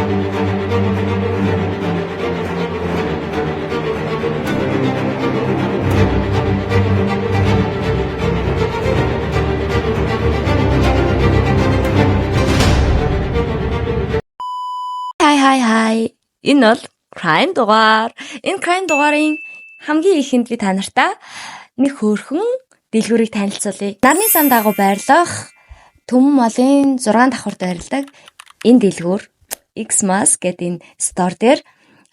Хай. Энэ бол Crime дугаар. Энэ Crime дугаарын хамгийн ихэнд би та нартай нэг хөөрхөн дэлгүүрийг танилцуулъя. Нарны сан дагуу байрлах Төмөн молын 6 давхурд байрладаг энэ дэлгүүр Xmas гэдэг энэ стор дээр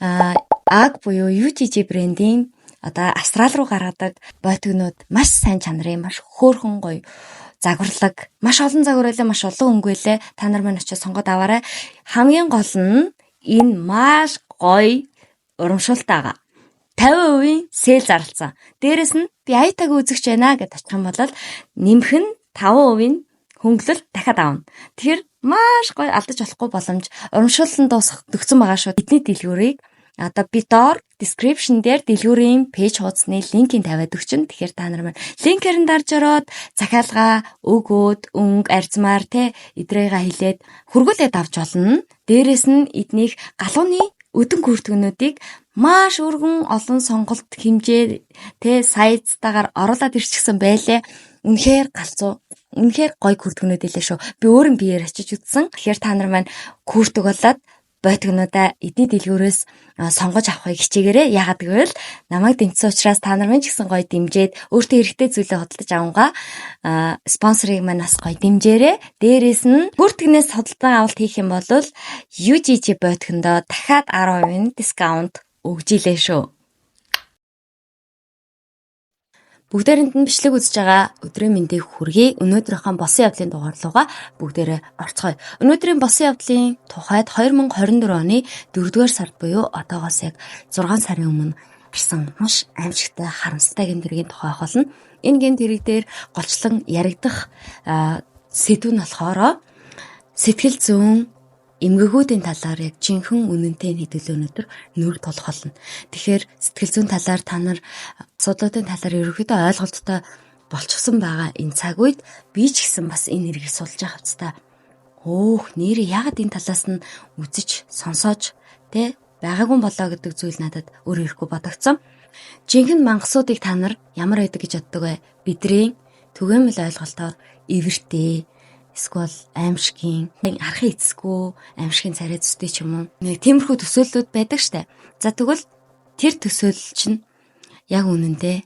AG буюу UGG брендийн одоо австрал руу гаргадаг бойтгонууд маш сайн чанарын, маш хөөрхөн гоё загварлаг, маш олон загварлаа, маш олон өнгөлөө та нар маань очиж сонгоод аваарай. Хамгийн гол нь энэ маш гоё урамшуултайгаа 50% сэйл зарлцсан. Дээрэс нь би аятаг үзэгч байна гэдээ очих юм бол нэмэх нь 5% хөнгөлөл дахиад аавна. Тэгэхээр маш гоё алдаж болохгүй боломж урамшуулсан төгсөн байгаа шүү. Бидний дэлгүүрийг одоо би доор description дээр дэлгүүрийн пэйж хуудасны линкийг тавиад өгчин. Тэгэхээр та нар маань линкээр нь дарж ороод захиалга, өгөөд, өнгө, арзмаар эдрээгээ хилээд хөргүүлээд авч болно. Дээрээс нь эднийх галууны өдөн хүртгэнүүдийг маш өргөн олон сонголт хэмжээ сайзтайгаар оруулаад ирчихсэн байлээ. Үнэхээр галзуу. Үнэхээр гоё хүртгэнүүд илээ шүү. Би өөрөө биеэр очиж үзсэн. Тэгэхээр та нар маань хүртэг болоод бойтгонуудаа эдний дэлгүүрээс сонгож авахыг хичээгээрэй. Яагаад гэвэл намайг дэмжсэн учраас та нар маань ч гэсэн гоё дэмжээд өөртөө хэрэгтэй зүйлээ худалдаж авангаа спонсорыг маань бас гоё дэмжээрэй. Дээрээс нь хүртгнээс худалдан авалт хийх юм бол UGG бойтгондоо дахиад 10% дискаунт өгж илээ шүү. Бүгдээрэнд нь бичлэг үзэж байгаа өдрийн мэндийг хүргэе. Өнөөдрийнхөө босон явдлын дугаарлууга бүгдээрээ орцгоё. Өнөөдрийн босон явдлын тухайд 2024 оны 4-р сард буюу одоогоос яг 6 сарын өмнө гарсан маш аимшигтай харамсалтай гэмтэргийн тухай болно. Энэ гэмтэрэг дээр голчлон яригдах сэдв нь болохоор сэтгэл зүйн эмгэгүүдийн талаар яг жинхэнэ үнэнтэй хэдүүлээ өнөөдөр нүүр тулах болно. Тэгэхээр сэтгэл зүйн талаар та нар асуудлуудын талаар ерөнхийдөө ойлголттой болчихсон байгаа энэ цаг үед би ч гэсэн бас энэ хэргийг сулж явах хэвээр нэрээ ягаад энэ талаас нь үзэж сонсоож байгаагүй болоо гэдэг зүйл надад өөр ирэхгүй бодогдсон. Жинхэнэ мангасуудыг та нар ямар байдаг гэж боддог вэ? Бидний түгээмэл ойлголтоор эвэртэй эсвэл аимшигын архын эцэсгүй аимшигын царай зүстэй ч юм уу нэг тиймэрхүү төсөөллүүд байдаг штэ. За тэгвэл тэр төсөөлөл чинь яг үнэндээ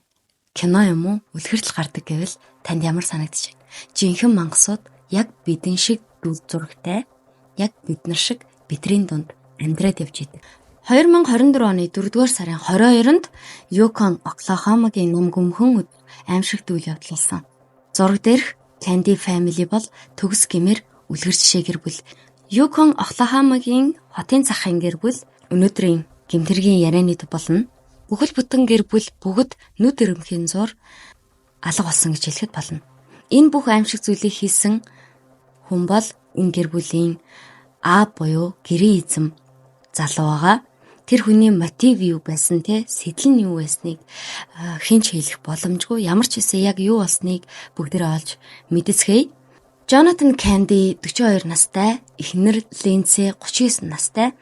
кино юм уу үлгэртэл гардаг гэвэл танд ямар санагдчих? Жинхэнэ мангасууд яг бидэн шиг дүр зурагтай, яг бид нар шиг бидний дунд амьдраад явж идэг. 2024 оны 4-р сарын 22-нд Yukon, Oklahoma-гийн ном гүмхэн аимшигт үйл явдал болсон. Зураг дээрх Candy Family бол төгс гэмээр үлгэр жишээ гэр бүл. Yukon, Oklahoma-гийн хотын захын гэр бүл өнөөдрийн гэмтэргийн ярианы төв болно. Бүхэл бүтэн гэр бүл бүгд нүд ирэмхийн зур алга болсон гэж хэлэхэд болно. Энэ бүх аимшиг зүйлийг хийсэн хүн бол энэ гэр бүлийн буюу гэрийн эзэм залуу байгаа. Тэр хүний мотив юу байсан сэтэл нь юу байсныг хинч хэлэх боломжгүй. Ямар ч хэсэг яг юу болсныг бүгдээрээ олж мэдцгээе. Jonathan Candy 42 настай, эхнэр Lindsay 39 настай.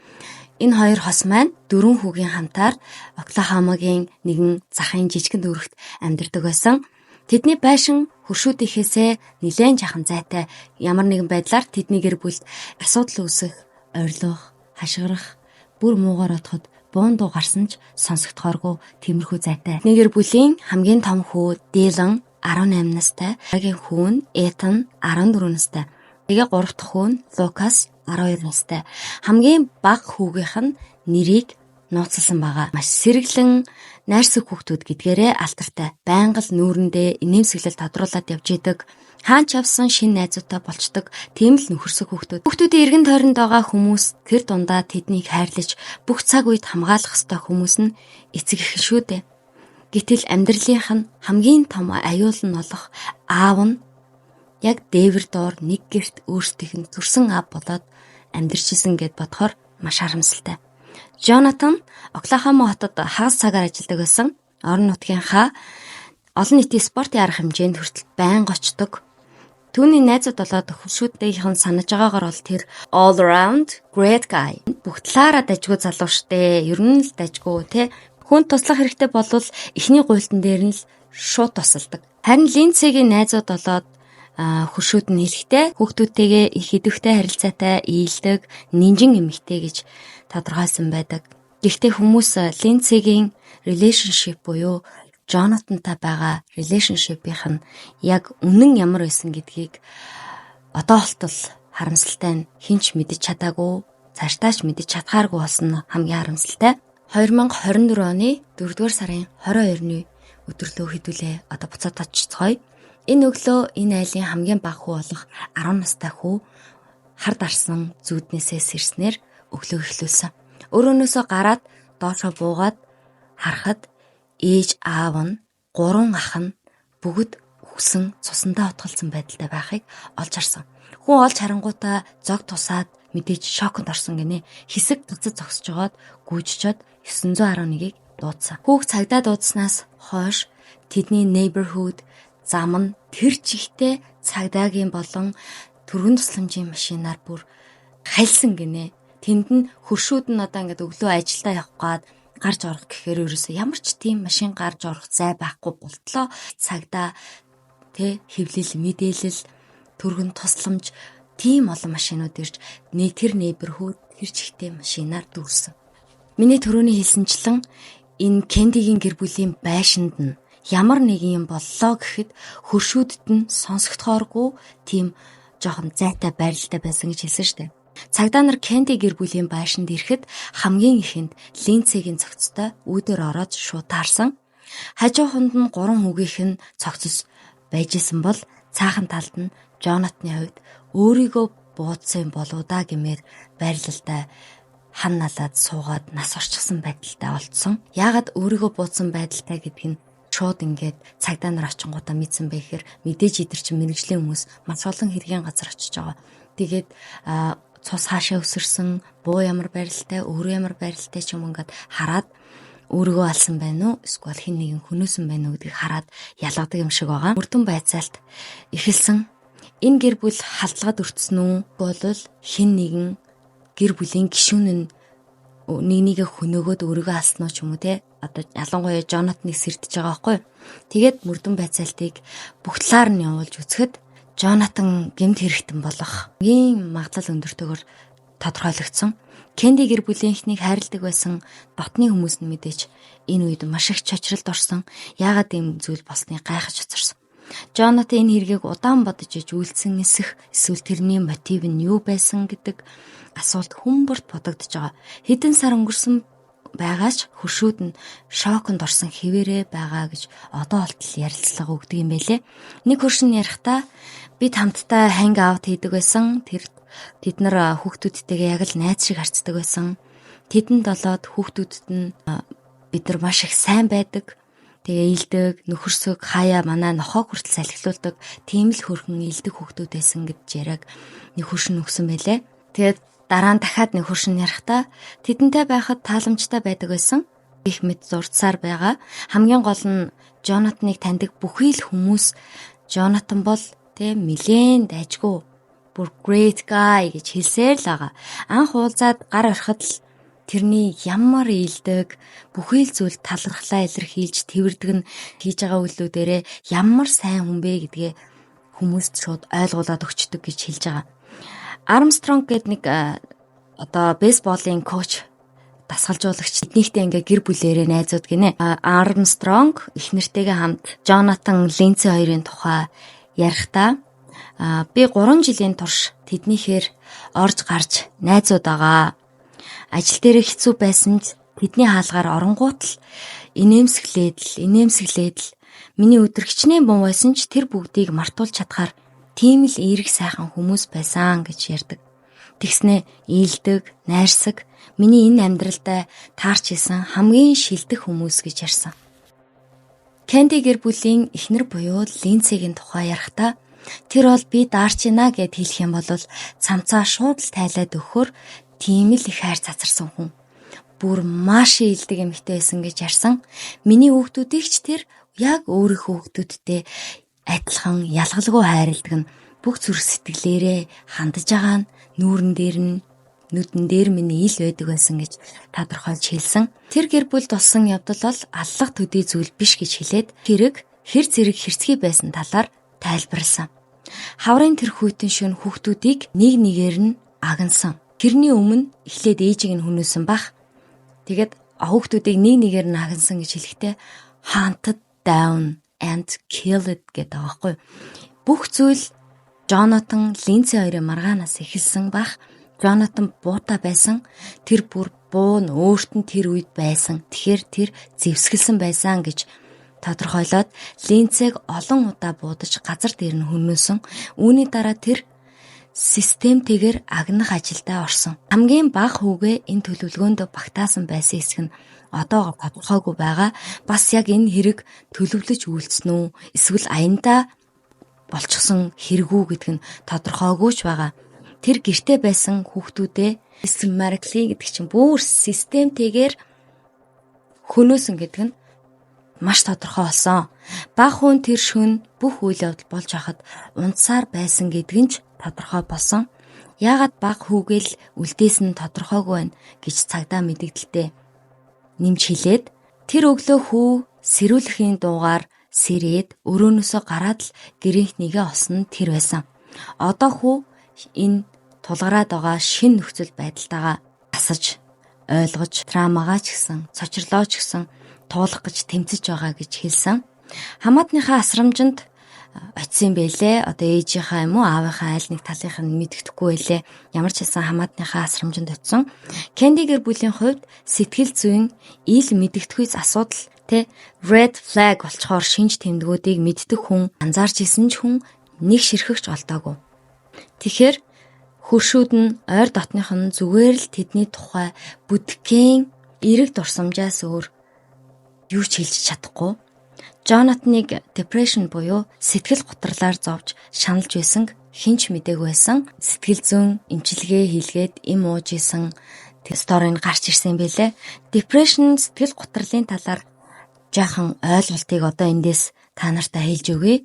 Энэ хоёр хос маань 4 хүүгийн хамтаар Оклахомагийн нэгэн захын жижигэн дүүрэгт амьдардаг байсан. Тэдний байшин хөршүүдийнхээсээ нэлээд жахан зайтай. Ямар нэгэн байдлаар тэдний гэр бүлд асуудал үүсэх, орилох, хашгирах, бүр муугаар отоход буунду гарсан ч сонсогдохооргүй тиймэрхүү зайтай. Нэгэр бүлийн хамгийн том хүү Dylan 18 настай, агийн хүүн Ethan 14 настай. Тэгээ 3 дахь хүүн Lucas 12 настай. Хамгийн бага хүүгийнх нь нэрийг нууцлсан байгаа. Маш сэргэлэн найрсаг хүүхдүүд гэдгээрээ алдартай. Байнга л нүүрэндээ инээмсэглэл тодруулаад явж идэг. Хаанч явсан шинэ найзуутай болчдөг. Тийм л нөхөрсөг хүүхдүүд. Хүүхдүүдийн эргэн тойронд байгаа хүмүүс тэр дундаа тэднийг хайрлаж бүх цаг үед хамгаалах ёстой хүмүүс нь эцэг эх шүү дээ. Гэтэл амьдралынх нь хамгийн том аюул нь болох аав нь яг дээвэр доор нэг гэрт өөрсдийнх нь төрсэн аав болоод амьдарчсэн гэд бодохоор маш харамсалтай. Jonathan Оклахома хотод хагас цагаар ажилладаг байсан. Орон нутгийнхаа олон нийтийн спортын арга хэмжээнд хүртэл байнга очдог. Түүний найзууд болоод хөлшүүдтэйхэн санаж байгаагаар бол тэр all around great guy. Бүх талаараа дажгүй залуу штэ. Ер нь л дажгүй те. Хүнд туслах хэрэгтэй болвол эхний гуйлтан дээр нь л шууд тусалдаг. Харин Линдсигийн найзууд болоод хөршүүд нь хэлэхдээ хүүхдүүдтэйгээ их идэвхтэй харилцаатай, ийлдэг, нинжин эмэгтэй гэж тодорхойлсон байдаг. Гэхдээ хүмүүс Линдсигийн relationship буюу Джонатантай байгаа relationship-ийнх нь яг үнэн ямар байсан гэдгийг одоо болтол харамсалтай нь хинч мэдэж чадаагүй, цаашдаач мэдэж чадхааргүй болсон нь хамгийн харамсалтай. 2024 оны 4-р сарын 22-ны өдөрлөө хэдүүлээ одоо буцаад очицгоё. Энэ өглөө энэ айлын хамгийн бага хүү болох 10 настай хүү хар дарсан зүүднээсээ сэрснээр өглөө эхлүүлсэн. Өрөөнөөсөө гараад доошоо буугаад харахад ээж аав нь 3 ах нь бүгд үхсэн цусандаа утгалсан байдалтай байхыг олж харсан. Хүн олж харангуудаа зог тусаад мэдээж шоконд орсон гинэ. Хэсэг буцаж зогсож жоод гүйжчихэд 911-ийг дуудсан. Хүүг цагдаа дуудснаас хойш тэдний neighborhood зам нь тэр чигтээ цагдаагийн болон түргэн тусламжийн машинаар бүр хальсан гинэ. Тэнд нь хөршүүд нь одоо ингээд өглөө ажилдаа явах гээд гарч орох гэхээр ерөөсөө ямар ч тийм машин гарч орох зай байхгүй болтлоо. Цагдаа хэвлэл мэдээлэл түргэн тусламж тийм олон машинууд ирж тэр neighborhood тэр чигтээ машинаар дүүрсэн. Миний түрүүний хэлсэнчлэн энэ Кендигийн гэр бүлийн байшинд нь ямар нэг юм боллоо гэхэд хөршүүдэд нь сонсогдохооргүй тийм жоохон зайтай байралтай байсан гэж хэлсэн штэ. Цагдаа нар Кенди гэр бүлийн байшинд ирэхэд хамгийн ихэнд Линдсигийн цогцтой үүдээр ороод шууд таарсан. Хажууханд нь 3 хүүгийнх нь цогцос байжсэн бол цаахан талд нь Джонатаны хувьд өөрийгөө буудсан болоо да гэмээр байрлалтай хан налаад суугаад нас орчихсан байдалтай олдсон. Яагаад өөрийгөө буудсан байдалтай гэдг нь шууд ингээд цагдаа нар очингуудаа мэдсэн байхээр мэдээж идэр чинь мэрэгжлийн хүмүүс маш олон хэргийн газар очиж байгаа. Тэгээд цус хаашаа өсөрсөн, буу ямар байралтай, өөрөө ямар байралтай ч юм ингээд хараад өөрийгөө алсан байна уу? Эсвэл хэн нэгэн хөнөөсөн байна уу гэдгийг хараад ялгадаг юм шиг байгаа. Мөрдөн байцаалт эхэлсэн. Энэ гэр бүл халдлагад өртсөн үү? Болвол хэн нэгэн гэр бүлийн гишүүн нь нэг хөнөөгөөд өөрийгөө алсан уу ч юм уу те. Одоо ялангуяа Джонатаныг сэрдэж байгаа байхгүй. Тэгээд мөрдөн байцаалтыг бүх талаар нь явуулж үзэхэд Джонатан гэмт хэрэгтэн болох ийм магадлал өндөртэйгээр тодорхойлогдсон. Кенди гэр бүлийнхнийг хайрладаг байсан дотны хүмүүс нь мэдээж энэ үед маш их чочролд орсон. Яагаад ийм зүйл болсныг гайхаж хоцорсон. Джонатан энэ хэргийг удаан бодож иж үйлцэн эсэх эсвэл тэрний мотив нь юу байсан гэдэг асуулт хүмүүрт бодогдож байгаа. Хэдэн сар өнгөрсөн байгаач хөршүүд нь шоконд орсон хэвээрээ байгаа гэж одоо болтол ярилцлага өгдөг юм байлээ. Нэг хөршин ярихдаа бид хамтдаа ханг аут хийдэг байсан. Тэд нар хүүхдүүдтэйгээ яг л найз шиг харцдаг байсан. Тэдэнд болоод хүүхдүүдэд нь бид нар маш их сайн байдаг. Тэгээ ийдэг, нөхөрсөг, хаяа манай нохоо хүртэл салхилуулдаг, тийм л хөрхөн ийдэг хүүхдүүд байсан гэж яриаг нэг хөршин өгсөн байлээ. Тэгээд дараа нь дахиад нэг хөршин ярихдаа тэдэнтэй байхад тааламжтай байдаг байсан. Их мэд зурдсаар байгаа. Хамгийн гол нь Джонатаныг таньдаг бүхий л хүмүүс Джонатан бол нилээн дайжгүй бүр great guy гэж хэлсээр л байгаа. Анх уулзаад гар орхид л тэрний ямар ийдэг бүхий л зүйл талархлаа илэрхийлж тэрвэрдэг нь хийж байгаа үйлдэлүүдээрээ ямар сайн хүн бэ гэдгээ хүмүүст шууд ойлгуулад өгчдөг гэж хэлж байгаа. Армстронг гэдэг нэг одоо бейсболын коуч дасгалжуулагч эднийхтэй ингээ гэр бүлээрээ найзууд гинэ. Армстронг их нэртэйгээ хамт Джонатан Линдси хоёрын тухай ярихдаа би 3 жилийн турш тэднийхээр орж гарч найзууд байгаа. Ажил дээр хэцүү байсан ч тэдний хаалгаар оронгуут л инээмсэглээд л миний өдөр хичнээн бун байсан ч тэр бүгдийг мартуулж чадхаар тийм л эерэг сайхан хүмүүс байсан гэж ярьдаг. Тэгснэ ийдэг, найрсаг, миний энэ амьдралдаа таарч исэн хамгийн шилдэг хүмүүс гэж ярьсан. Кенди гэр бүлийн эхнэр буюу Линдсигийн тухай ярихдаа тэр бол би даарч ийна гэд хэлэх юм бол цамцаа шууд л тайлаад өгөхөөр тийм л их хайр цацарсан хүн. Бүр маш ийдэг эмэгтэй байсан гэж ярьсан. Миний хүүхдүүдийг ч тэр яг өөрийнхөө хүүхдүүдтэй адилхан ялгалгүй хайрладаг нь бүх зүрх сэтгэлээрээ хандаж байгаа нь нүүрэн дээр нь нүдэн дээр миний ил байдаг байсан гэж тодорхойлж хэлсэн. Тэр гэр бүлд болсон явдал бол аллах төдий зүйл биш гэж хэлээд хэрэг хэр зэрэг хэрцгий байсан талаар тайлбарласан. Хаврын тэр хүйтэн шөнө хүүхдүүдийг нэг нэгээр нь агнсан. Тэрний өмнө эхлээд ээжийг нь хүнөөсөн бах. Тэгээд хүүхдүүдийг нэг нэгээр нь агнсан гэж хэлэхдээ hunted down and killed гэдэг байгаа байхгүй. Бүх зүйл Джонатан Линдси хоёрын маргаанаас эхэлсэн бах. Джонатан буута байсан. Тэр бүр буу нь өөрт нь тэр үед байсан. Тэгэхээр тэр зэвсгэлсэн байсан гэж тодорхойлоод Линдсиг олон удаа буудаж газар дээр нь хөнөөсөн. Үүний дараа тэр системтэйгээр агнах ажилдаа орсон. Хамгийн бага хүүгээ энэ төлөвлөгөөнд багтаасан байсан хэсэг нь одоо тодорхойгүй байгаа. Бас яг энэ хэрэг төлөвлөж үйлдсэн үү? Эсвэл аяндаа болчихсон хэрэгүү гэдг нь тодорхойгүйч байгаа. Тэр гэртээ байсан хүүхдүүдээ Маркли гэдэг чинь бүр системтэйгээр хөнөөсөн гэдэг нь маш тодорхой болсон. Бага хүн тэр шөнө бүх үйл явдал болж хахад унтсаар байсан гэдэг нь ч тодорхой болсон. Яагаад бага хүүгээл үлдээсэн нь тодорхойгүй байна гэж цагдаа мэдэгдэлтэй нэмж хэлээд тэр өглөө хүү сэрүүлэхийн дуугаар сэрээд өрөөнөөсөө гараад л гэрийнхнийгээ олсон нь тэр байсан. Одоо хүү энэ тулгараад байгаа шинэ нөхцөл байдалтайгаа асаж, ойлгож, травмагаа ч гэсэн, цочрлоо ч гэсэн туулах гэж тэмцэж байгаа гэж хэлсэн. Хамаатныхаа асрамжинд очисон байлээ. Одоо ээжийнхаа юм уу, аавынхаа аль нэг талынх нь мэддэхгүй байлээ. Ямар ч хэлсэн хамаатныхаа асрамжинд очисон. Кэнди гэр бүлийн хувьд сэтгэл зүйн ил мэддэхүйц асуудал red flag болцохоор шинж тэмдгүүдийг мэддэг хүн анзаарч исэн ч хүн нэг ширхэгч олдоогүй. Тэгэхээр хөршүүд нь ойр дотных нь зүгээр л тэдний тухай бүдгэн эрэг дурсамжаас өөр юу ч хэлж чадахгүй. Джонатаныг depression буюу сэтгэл гутралаар зовж шаналж байсан хинч мдээгүй байсан. Сэтгэл зүйн эмчилгээ хийлгээд им ууж исэн сторийн гарч ирсэн байлээ. Depression сэтгэл гутралын талаар жаахан ойлголтыг одоо эндээс та нартай хэлж өгье.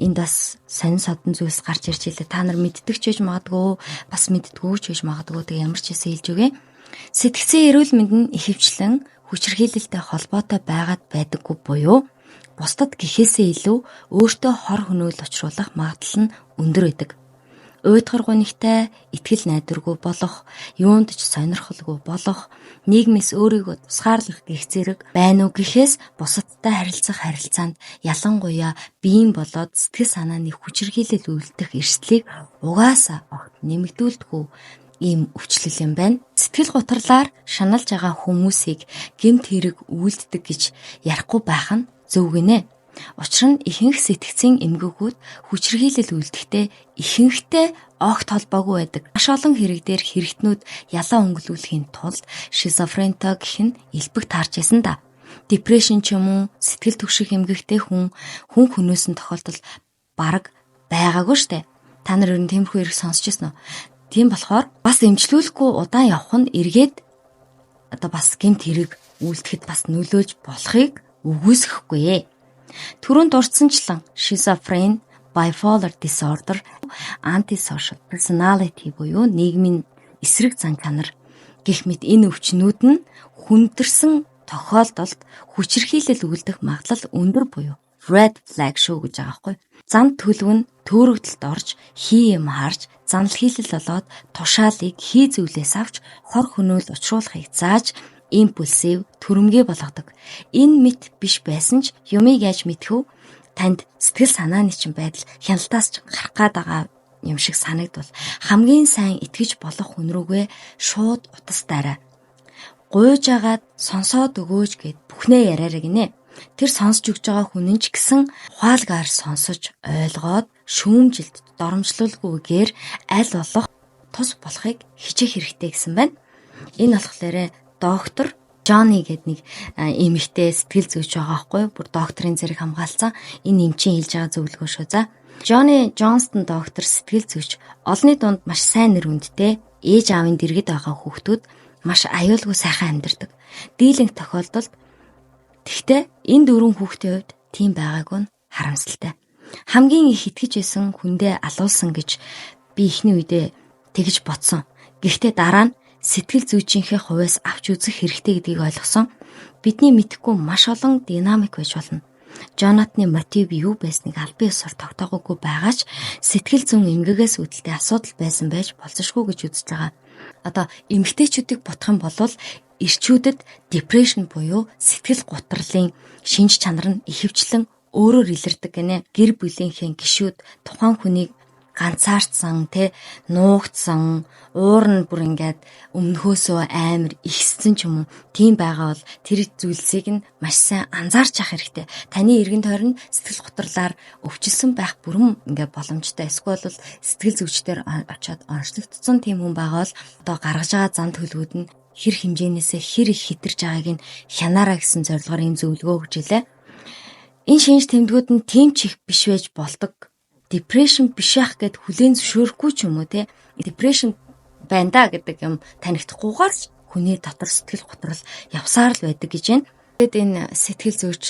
Энд бас сонин содон зүйлс гарч ирж илээ. Та нар мэддэг ч гэж магадгүй, бас мэддэггүй ч гэж магадгүй. Тэг ямар ч хэсэг хэлж өгье. Сэтгцийн эрүүл мэнд нь ихэвчлэн хүчирхийлэлтэй холбоотой байгаад байдаггүй буюу бусдад гэхээсээ илүү өөртөө хор хөнөөл учруулах магадлал нь өндөр байдаг. Уйдгар гунигтай, итгэл найдваргүй болох, юунд ч сонирхолгүй болох, нийгмээс өөрийгөө тусгаарлах гэх зэрэг байна уу гэхээс бусадтай харилцах харилцаанд ялангуяа биеийн болоод сэтгэл санааны хүчирхийлэл үйлдэх эрсдлийг угаасаа огт нэмэгдүүлдэггүй ийм өвчлөл юм байна. Сэтгэл гутралаар шаналж байгаа хүмүүсийг гэмт хэрэг үйлддэг гэж ярихгүй байх нь зөв гинэ. Учир нь ихэнх сэтгцийн эмгэгүүд хүчирхийлэл үйлдэхдээ ихэнхдээ огт холбоогүй байдаг. Маш олон хэрэг дээр хэрэгтнүүд ялаа өнгөлүүлэхийн тулд шизофрентой гэх нь элбэг таарч байсан да. Депрешн ч юм уу, сэтгэл түгших эмгэгтэй хүн хөнөөсөн тохиолдол бараг байгаагүй штэ. Та нар ер нь тиймэрхүү хэрэг сонсч байсан уу? Тийм болохоор бас эмчлүүлэхгүй удаан явах нь эргээд одоо бас гэмт хэрэг үйлдэхэд бас нөлөөлж болохыг үгүйсэхгүй. Түрүүнд дурдсанчлан шизофрен, bipolar disorder, antisocial personality буюу нийгмийн эсрэг зан чанар гэх мэт энэ өвчнүүд нь хүндэрсэн тохиолдолд хүчирхийлэл үйлдэх магадлал өндөр буюу red flag шүү гэж байгаа байхгүй. Зан төлөв нь төөрөгдөлд орж, хий юм харж, занал хийлэл болоод тушаалыг хий зүйлээс авч хор хөнөөл учруулахыг зааж импульсив, төрөмгөө болгодог. Энэ мэт биш байсан ч юмыг яаж мэдхүү? Танд сэтгэл санааны чинь байдал хяналтаас ч гарах гээд байгаа юм шиг санагдвал хамгийн сайн итгэж болох хүн рүүгээ шууд утастаарай. Гуйж агаад сонсоод өгөөж гэд бүхнээ яриараа гинэ. Тэр сонсож өгж байгаа хүн нь ч гэсэн ухаалгаар сонсож ойлгоод шүүмжилт доромжлуулгүйгээр аль болох тус болохыг хичээх хэрэгтэй гэсэн байна. Энэ болохоор доктор Джонни гэдэг нэг эмэгтэй сэтгэл зүйч байгаа байхгүй юу? Бүр докторийн зэрэг хамгаалсан. Энэ эмчийн хэлж байгаа зөвлөгөө шүү. За. Джонни Джонстон доктор сэтгэл зүйч олонний дунд маш сайн нэр хүндтэй, ээж аавын дэргэд байгаа хүүхдүүд маш аюулгүй сайхан амьдардаг. Дийлэнх тохиолдолд тэгтээ энэ дөрвөн хүүхдийн хувьд тийм байгаагүй нь харамсалтай. Хамгийн их итгэж байсан хүндээ алуулсан гэж би эхний үедээ тэгж бодсон. Гэхдээ дараа нь сэтгэл зүйчийнхээ хувьас авч үзэх хэрэгтэй гэдгийг ойлгосон. Бидний мэдэхгүй маш олон динамик байж болно. Джонатаны мотив юу байсныг аль биесээр тогтоогоогүй байгаач сэтгэл зүйн эмгэгээс үүдэлтэй асуудал байсан байж болзошгүй гэж үзэж байгаа. Одоо эмэгтэйчүүдийг бодох юм бол эрчүүдэд депрешн буюу сэтгэл гутралын шинж чанар нь ихэвчлэн өөрөөр илэрдэг гинэ. Гэр бүлийнхээ гишүүд тухайн хүнийг ганцаардсан, нуугдсан, уур нь бүр ингээд өмнөхөөсөө амар ихссэн ч юм уу. Тийм байгаа бол тэр зүйлсийг нь маш сайн анзаарч явах хэрэгтэй. Таны эргэн тойрон сэтгэл готрлоор өвчлсөн байх бүрэн ингээд боломжтой. Эсвэл бол сэтгэл зүйчдэр очиод онцлогдсон тийм хүн байгаа бол одоо гаргаж байгаа зам төлөвүүд нь хэр хэмжээнээсээ хэр их хэтэрж байгааг нь хянаараа гэсэн зорилгоор ийм зөвлөгөө өгч илээ. Энэ шинж тэмдгүүд нь тийм ч их биш байж болдог. Депрешн биш ах гэд хүлээн зөвшөөрөхгүй ч юм уу те. Депрешн байна да гэдэг юм танигдахгүйгээр хүний дотор сэтгэл готрол явсаар л байдаг гэж байна. Тэгэд энэ сэтгэл зүйч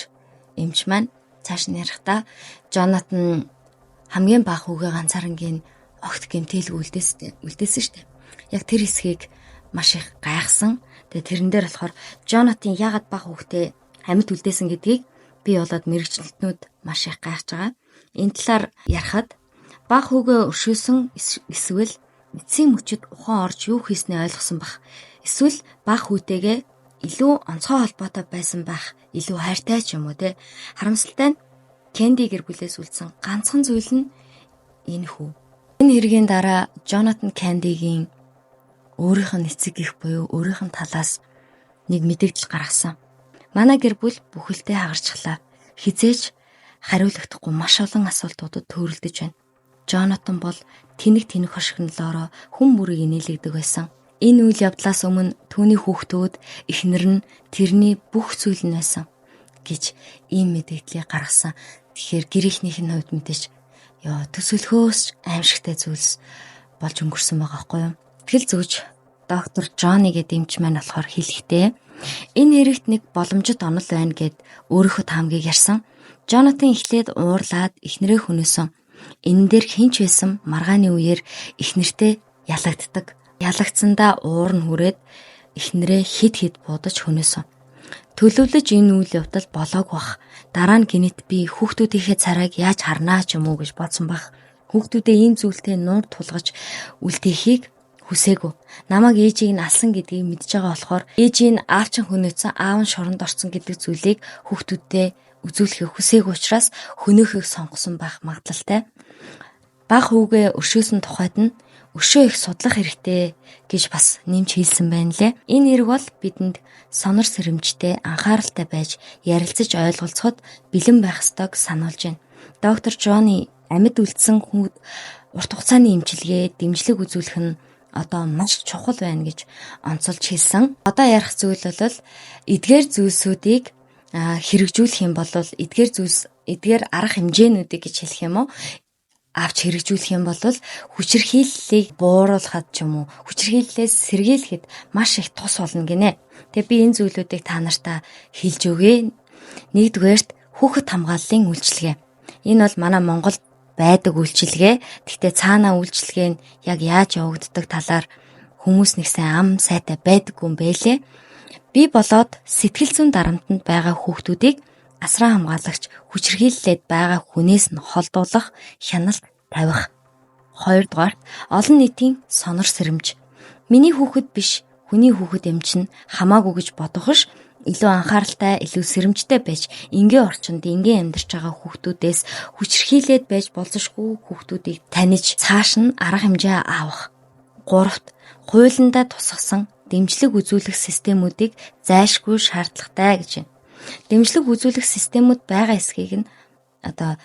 эмч маань цааш нь ярихдаа Джонатан хамгийн бага хүүгээ ганцаарангийн огт гэмтээлгүй үлдээсэн шүү дээ. Яг тэр хэсгийг маш их гайхсан. Тэгээ тэрэн дээр болохоор Джонатан яагаад бага хүүхдээ амьд үлдээсэн гэдгийг би болоод мэрэгчлэтнүүд маш их гайхаж байгаа. Энэ талаар ярихад бага хүүгээ өршөөсөн эсвэл эцсийн мөчөд ухаан орж юу хийснээ ойлгосон бах. Эсвэл бага хүүтэйгээ илүү онцгой холбоотой байсан байх, илүү хайртай ч юм уу те. Харамсалтай нь Кэнди гэр бүлээс үлдсэн ганцхан зүйл нь энэ хүү. Энэ хэргийн дараа Джонатан Кэндигийн өөрийнх нь эцэг их буюу өөрийнх нь талаас нэг мэдээлэл гаргасан. Манай гэр бүл бүхэлдээ хагарчлаа. Хизээч хариулагдахгүй маш олон асуултуудад төөрөлдөж байна. Джонатан бол тэнэг хошигнолоороо хүн бүрийг нийлэгдэг байсан. Энэ үйл явдлаас өмнө түүний хүүхдүүд эхнэр нь тэрний бүх зүйл нь байсан гэж ийм мэдээллийг гаргасан. Тэгэхээр гэрийнхнийх нь хувьд мэдээж төсөөлөхөөс аимшигтай зүйлс болж өнгөрсөн байгаа байхгүй юу? Тэгэл зөөж доктор Джонни гэдэг эмч маань болохоор хэлэхдээ энэ хэрэгт нэг боломжит онол байна гэд өөрийнхөө таамгийг ярьсан. Джонатан эхлээд уурлаад эхнэрээ хөнөөсөн. Энэ дээр хинч байсан маргааны үеэр эхнэртэй ялагддаг. Ялагдсандаа уур нь хүрээд эхнэрээ хид будаж хөнөөсөн. Төлөвлөж энэ үйл явдал болоог бах. Дараа нь гинэт би хүүхдүүдийнхээ царайг яаж харнаа ч юм уу гэж бодсон бах. Хүүхдүүдээ ийм зүйлтэй нуур тулгаж үлдээхийг хүсээгүй. Намайг ээжийг нь алсан гэдгийг мэдж байгаа болохоор ээжийг нь аавчин хөнөөцсөн, аав нь шоронд орсон гэдэг зүйлийг хүүхдүүдтэй үзүүлэхийг хүсээгүй учраас хөнөөхийг сонгосон байх магадлалтай. Бага хүүгээ өршөөсөн тухайд нь өшөө их судлах хэрэгтэй гэж бас нэмж хэлсэн байна лээ. Энэ хэрэг бол бидэнд сонор сэрэмжтэй, анхааралтай байж ярилцаж ойлголцоход бэлэн байх ёстойг сануулж байна. Доктор Джонни амьд үлдсэн хүмүүд урт хугацааны эмчилгээ, дэмжлэг үзүүлэх нь одоо маш чухал байна гэж онцолж хэлсэн. Одоо ярих зүйл бол эдгээр зүйлсүүдийг хэрэгжүүлэх юм бол эдгээр арга хэмжээнүүдийг гэж хэлэх юм уу? Авч хэрэгжүүлэх юм бол хүчирхийллийг бууруулахад ч юм уу, хүчирхийллээс сэргийлэхэд маш их тус болно гинэ. Тэгээ би энэ зүйлүүдийг та нартаа хэлж өгье. Нэгдүгээрт хүүхэд хамгааллын үйлчилгээ. Энэ бол манай Монголд байдаг үйлчилгээ. Гэхдээ цаанаа үйлчилгээ нь яг яаж явагддаг талаар хүмүүс нэг сайн ам сайтай байдаггүй юм бэлээ. Би болоод сэтгэл зүйн дарамтанд байгаа хүүхдүүдийг асран хамгаалагч хүчирхийллээд байгаа хүнээс нь холдуулах, хяналт тавих. Хоёрдугаар олон нийтийн сонор сэрэмж. Миний хүүхэд биш, хүний хүүхэд юм чинь хамаагүй гэж бодохш илүү анхааралтай, илүү сэрэмжтэй байж энгийн орчинд энгийн амьдарч байгаа хүүхдүүдээс хүчирхийлээд байж болзошгүй хүүхдүүдийг таниж цааш нь арга хэмжээ авах. Гуравт хуулиндаа тусгасан дэмжлэг үзүүлэх системүүдийг зайлшгүй шаардлагатай гэж байна. Дэмжлэг үзүүлэх системүүд байгаа эсхийг нь одоо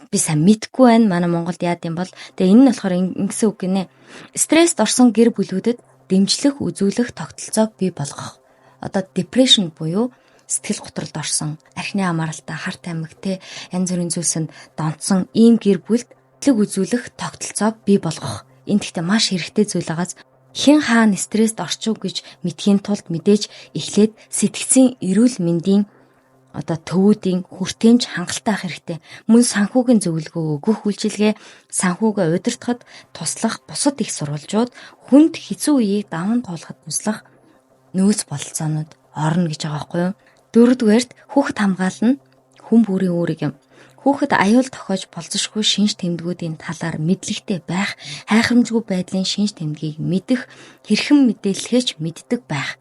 би сайн мэдэхгүй байна. Манай Монголд яад юм бол тэгээ энэ нь болохоор ингэсэн үг гинэ. Стресст орсон гэр бүлүүдэд дэмжлэг үзүүлэх тогтолцоог бий болгох. Одоо депрешн буюу сэтгэл готролд орсон, архины хамааралтай, харт амьгтэй янз бүрийн зүйлсэнд донтсон ийм гэр бүлд дэмжлэг үзүүлэх тогтолцоог бий болгох. Энэ гэхдээ маш хэрэгтэй зүйл байгаас хэн хаана стресст орчих гэж мэдхийн тулд мэдээж эхлээд сэтгцийн эрүүл мэндийн одоо төвүүдийн хүртээмж хангалттай ах хэрэгтэй. Мөн санхүүгийн зөвлөгөө өгөх үйлчилгээ, санхүүгээ удирдахад туслах бусад их сурвалжууд, хүнд хэцүү үеийг даван туулахад туслах нөөц бололцоонууд орно гэж байгаа байхгүй юу? Дөрөвдүгээрт хүүхэд хамгаална хүн бүрийн үүрэг юм. Хүүхэд аюул тохиож болзошгүй шинж тэмдгүүдийн талаар мэдлэгтэй байх, хайхрамжгүй байдлын шинж тэмдгийг мэдэх, хэрхэн мэдээлэхэж мэддэг байх.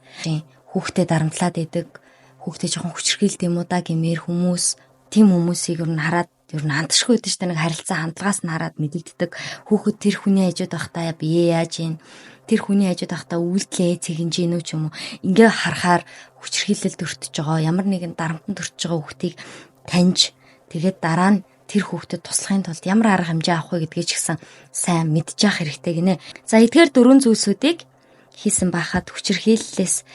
Хүүхдэд дарамтлаад идэг, хүүхдээ жоохон хүчрхийлд юм уу да гэмээр хүмүүс, тийм хүмүүсийг юу хараад юу андашгүй гэдэг чинь нэг харилцаа хандлагаас нь хараад мэдэгддэг. Хүүхэд тэр хүний хажууд байхдаа бие яаж ийн, тэр хүний хажууд байхдаа үйлдэлээ цэгэнж ийн үү ч юм уу. Ингээ харахаар хүчрхийлэлд өртөж байгаа, ямар нэгэн дарамтанд өртөж байгаа хүүхдийг таньж тэгээд дараа нь тэр хүүхдэд туслахын тулд ямар арга хэмжээ авах вэ гэдгийг ч гэсэн сайн мэдчих хэрэгтэй гинэ. За эдгээр дөрвөн зүйлсүүдийг хийсэн байхад хүчирхийллээс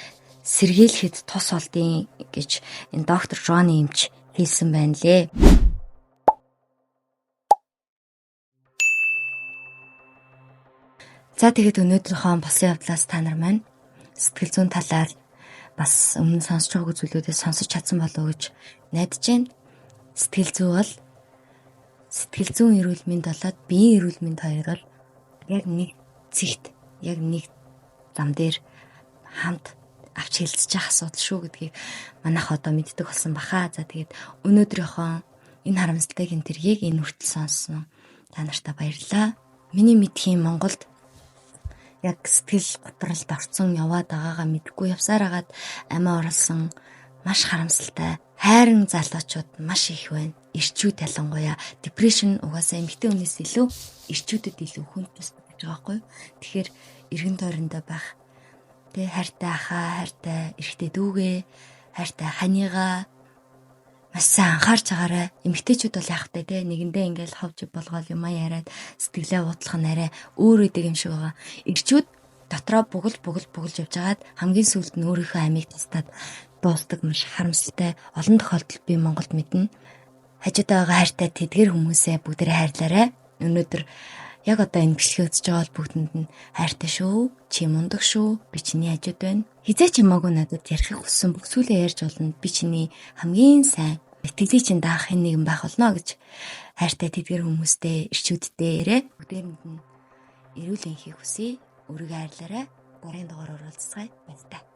сэргийлэхэд тус болдیں гэж энэ доктор Жоны эмч хэлсэн байна лээ. За тэгээд өнөөдрийнхөө босон явдлаас та нар маань сэтгэл зүйн талаар бас өмнө сонсож байгаа зүйлүүдээ сонсож чадсан болов уу гэж найдаж байна. Сэтгэл зүйн эрүүл мэнд болоод биеийн эрүүл мэнд хоёр бол яг нэг цэгт, яг нэг зам дээр хамт авч хэлцэж явах асуудал шүү гэдгийг манайх одоо мэддэг болсон баха. За тэгээд өнөөдрийнхөө энэ харамсалтай гинтэргийг энэ хүртэл сонссон та нартай баярлалаа. Миний мэдхийн Монголд яг сэтгэл готролд орцсон яваад байгаагаа мэдгүй явсаар агаад амиа орлсон маш харамсалтай хайрын залуучууд маш их байна. Ирчүүд ялангуяа депрешн угаасаа эмэгтэй хүнээс илүү ирчүүдэд илүү хүнд тус гэж байгаа байхгүй. Тэгэхээр эргэн тойрондоо байх тэ хайртай ахаа, хайртай эрэгтэй дүүгээ, хайртай ханигаа маш сайн анхаарч байгаарай. Эмэгтэйчүүд бол яах вэ те нэгэндээ ингээл ховж болгоол юм яриад сэтгэлээ уудлах нь арай өөр үдэг юм шиг байгаа. Ирчүүд дотроо бүгэлж явж байгаад хамгийн сүүлд нь өөрийнхөө амийг тастаад дуустдаг маш харамсалтай олон тохиолдолд би Монголд мэднэ. Хажууд байгаа хайртай тэдгэр хүмүүсээ бүгдээрээ хайрлаарай. Өнөөдөр яг одоо энэ бичлэгээ үзэж байгаа бол бүгдэнд нь хайртай шүү, чи мундаг шүү, би чиний хажууд байна. Хизээч юмаагүй надад ярихыг хүссэн бүх зүйлээ ярьж болно. Би чиний хамгийн сайн итгэлийн чинь даах хэн нэгэн байх болно гэж хайртай тэдгэр хүмүүстэй ирчүүдтэй ярэ. Бүгдээрэнд нь эрүүл энхийг хүсье. Өөрийгөө хайрлаарай. Дараагийн дугаараар уулзцгаая. Баярлалаа.